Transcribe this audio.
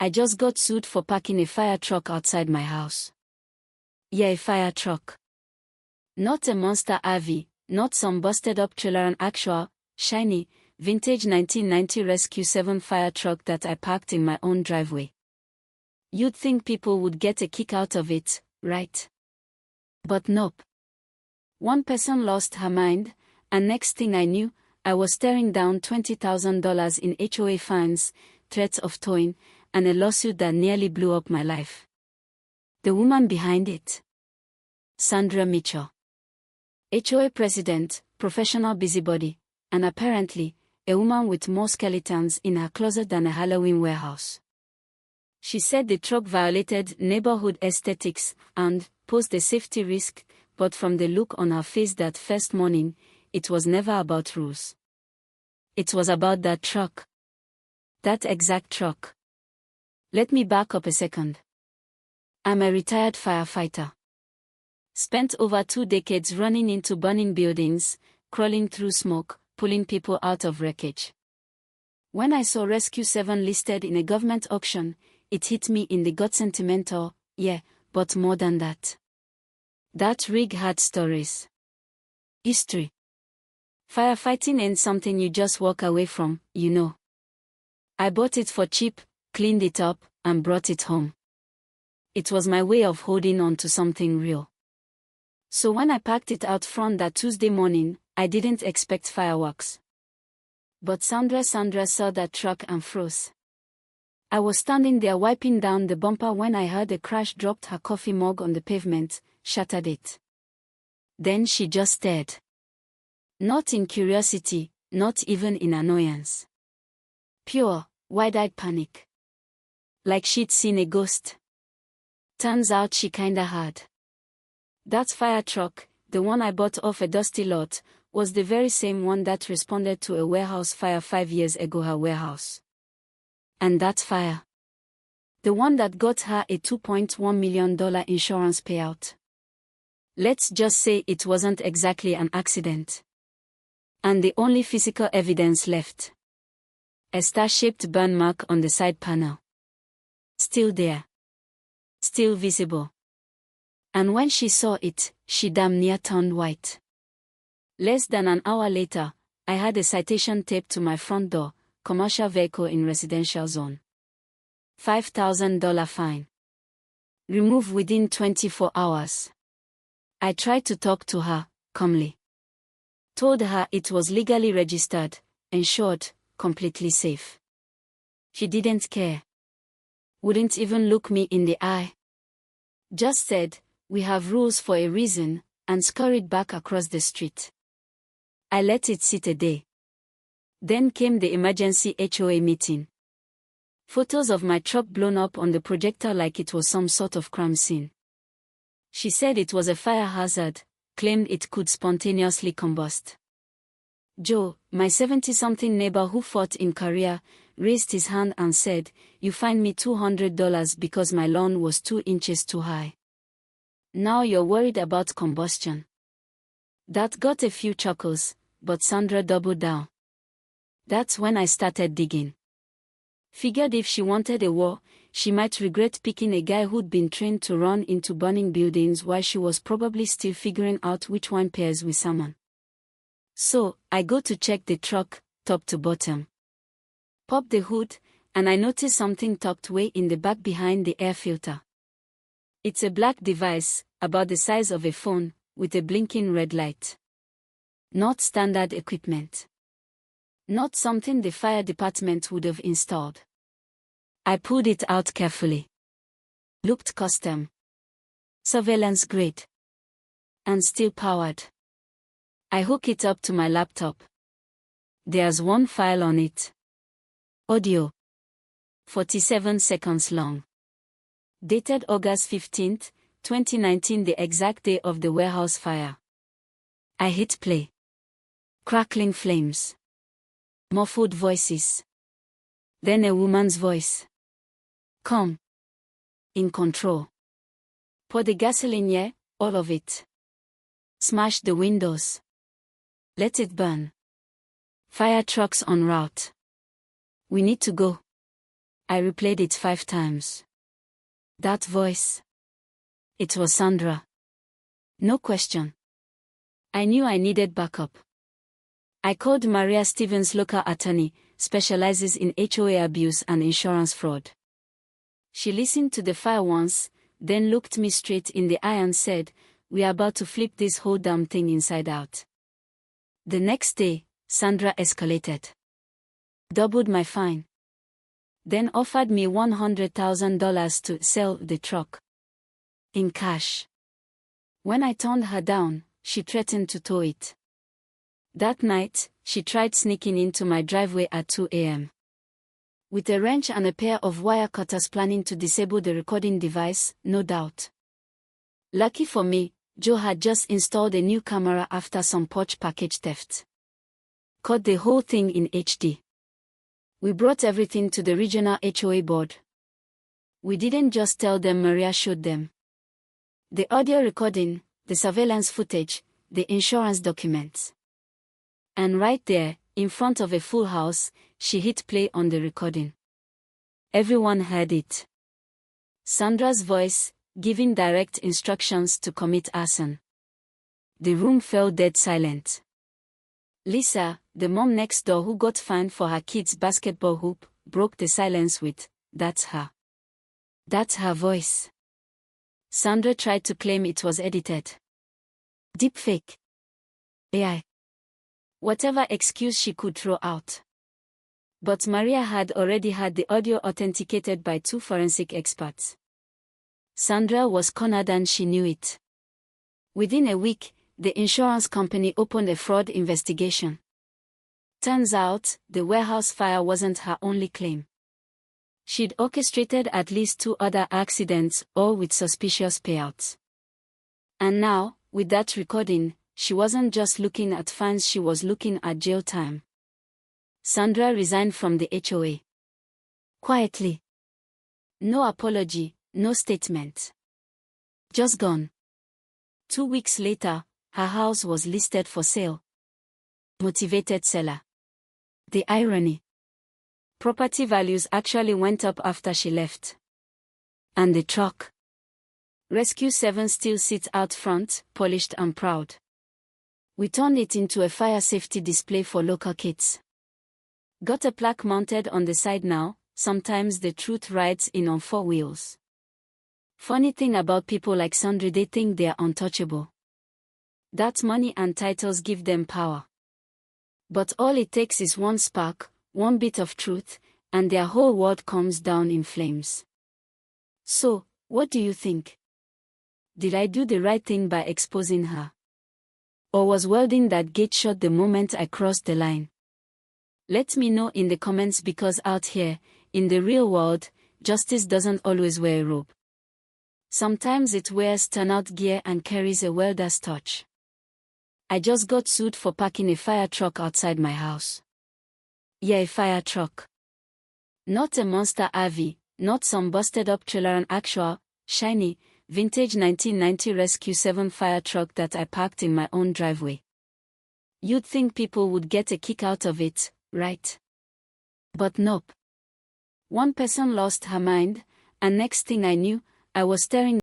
I just got sued for parking a fire truck outside my house. Yeah, a fire truck. Not a monster RV, not some busted up trailer, an actual, shiny, vintage 1990 Rescue 7 fire truck that I parked in my own driveway. You'd think people would get a kick out of it, right? But nope. One person lost her mind, and next thing I knew, I was staring down $20,000 in HOA fines, threats of towing, and a lawsuit that nearly blew up my life. The woman behind it? Sandra Mitchell. HOA president, professional busybody, and apparently, a woman with more skeletons in her closet than a Halloween warehouse. She said the truck violated neighborhood aesthetics and posed a safety risk, but from the look on her face that first morning, it was never about rules. It was about that truck. That exact truck. Let me back up a second. I'm a retired firefighter. Spent over 2 decades running into burning buildings, crawling through smoke, pulling people out of wreckage. When I saw Rescue 7 listed in a government auction, it hit me in the gut. Sentimental, yeah, but more than that. That rig had stories. History. Firefighting ain't something you just walk away from, you know. I bought it for cheap, cleaned it up, and brought it home. It was my way of holding on to something real. So when I packed it out front that Tuesday morning, I didn't expect fireworks. But Sandra saw that truck and froze. I was standing there wiping down the bumper when I heard a crash, dropped her coffee mug on the pavement, shattered it. Then she just stared. Not in curiosity, not even in annoyance. Pure, wide-eyed panic. Like she'd seen a ghost. Turns out she kinda had. That fire truck, the one I bought off a dusty lot, was the very same one that responded to a warehouse fire 5 years ago, her warehouse. And that fire. The one that got her a $2.1 million insurance payout. Let's just say it wasn't exactly an accident. And the only physical evidence left. A star-shaped burn mark on the side panel. Still there. Still visible. And when she saw it, she damn near turned white. Less than an hour later, I had a citation taped to my front door, commercial vehicle in residential zone. $5,000 fine. Remove within 24 hours. I tried to talk to her, calmly. Told her it was legally registered, insured, completely safe. She didn't care. Wouldn't even look me in the eye. Just said, "We have rules for a reason," and scurried back across the street. I let it sit a day. Then came the emergency HOA meeting. Photos of my truck blown up on the projector like it was some sort of crime scene. She said it was a fire hazard, claimed it could spontaneously combust. Joe, my 70-something neighbor who fought in Korea, raised his hand and said, "You fined me $200 because my lawn was 2 inches too high. Now you're worried about combustion." That got a few chuckles, but Sandra doubled down. That's when I started digging. Figured if she wanted a war, she might regret picking a guy who'd been trained to run into burning buildings while she was probably still figuring out which one pairs with someone. So, I go to check the truck, top to bottom. Pop the hood, and I notice something tucked way in the back behind the air filter. It's a black device, about the size of a phone, with a blinking red light. Not standard equipment. Not something the fire department would have installed. I pulled it out carefully. Looked custom. Surveillance grade. And still powered. I hook it up to my laptop. There's one file on it. Audio. 47 seconds long. Dated August 15, 2019, the exact day of the warehouse fire. I hit play. Crackling flames. Muffled voices. Then a woman's voice. "Calm. In control. Pour the gasoline, yeah, all of it. Smash the windows. Let it burn. Fire trucks en route. We need to go." I replayed it 5 times. That voice. It was Sandra. No question. I knew I needed backup. I called Maria Stevens, local attorney, specializes in HOA abuse and insurance fraud. She listened to the file once, then looked me straight in the eye and said, "We're about to flip this whole damn thing inside out." The next day, Sandra escalated. Doubled my fine. Then offered me $100,000 to sell the truck. In cash. When I turned her down, she threatened to tow it. That night, she tried sneaking into my driveway at 2 a.m. with a wrench and a pair of wire cutters, planning to disable the recording device, no doubt. Lucky for me, Joe had just installed a new camera after some porch package theft. Caught the whole thing in HD. We brought everything to the regional HOA board. We didn't just tell them, Maria showed them the audio recording, the surveillance footage, the insurance documents. And right there, in front of a full house, she hit play on the recording. Everyone heard it. Sandra's voice, giving direct instructions to commit arson. The room fell dead silent. Lisa, the mom next door who got fined for her kid's basketball hoop, broke the silence with, "That's her. That's her voice." Sandra tried to claim it was edited. Deepfake. AI. Whatever excuse she could throw out. But Maria had already had the audio authenticated by 2 forensic experts. Sandra was cornered and she knew it. Within a week, the insurance company opened a fraud investigation. Turns out, the warehouse fire wasn't her only claim. She'd orchestrated at least 2 other accidents, all with suspicious payouts. And now, with that recording, she wasn't just looking at fines, she was looking at jail time. Sandra resigned from the HOA. Quietly. No apology, no statement. Just gone. 2 weeks later, her house was listed for sale. Motivated seller. The irony. Property values actually went up after she left. And the truck. Rescue 7 still sits out front, polished and proud. We turned it into a fire safety display for local kids. Got a plaque mounted on the side now, "Sometimes the truth rides in on 4 wheels." Funny thing about people like Sandra, they think they're untouchable. That money and titles give them power. But all it takes is one spark, one bit of truth, and their whole world comes down in flames. So, what do you think? Did I do the right thing by exposing her? Or was welding that gate shut the moment I crossed the line? Let me know in the comments, because out here, in the real world, justice doesn't always wear a robe. Sometimes it wears turnout gear and carries a welder's touch. I just got sued for parking a fire truck outside my house. Yeah, a fire truck. Not a monster RV, not some busted up trailer, an actual, shiny, vintage 1990 Rescue 7 fire truck that I parked in my own driveway. You'd think people would get a kick out of it, right? But nope. One person lost her mind, and next thing I knew, I was staring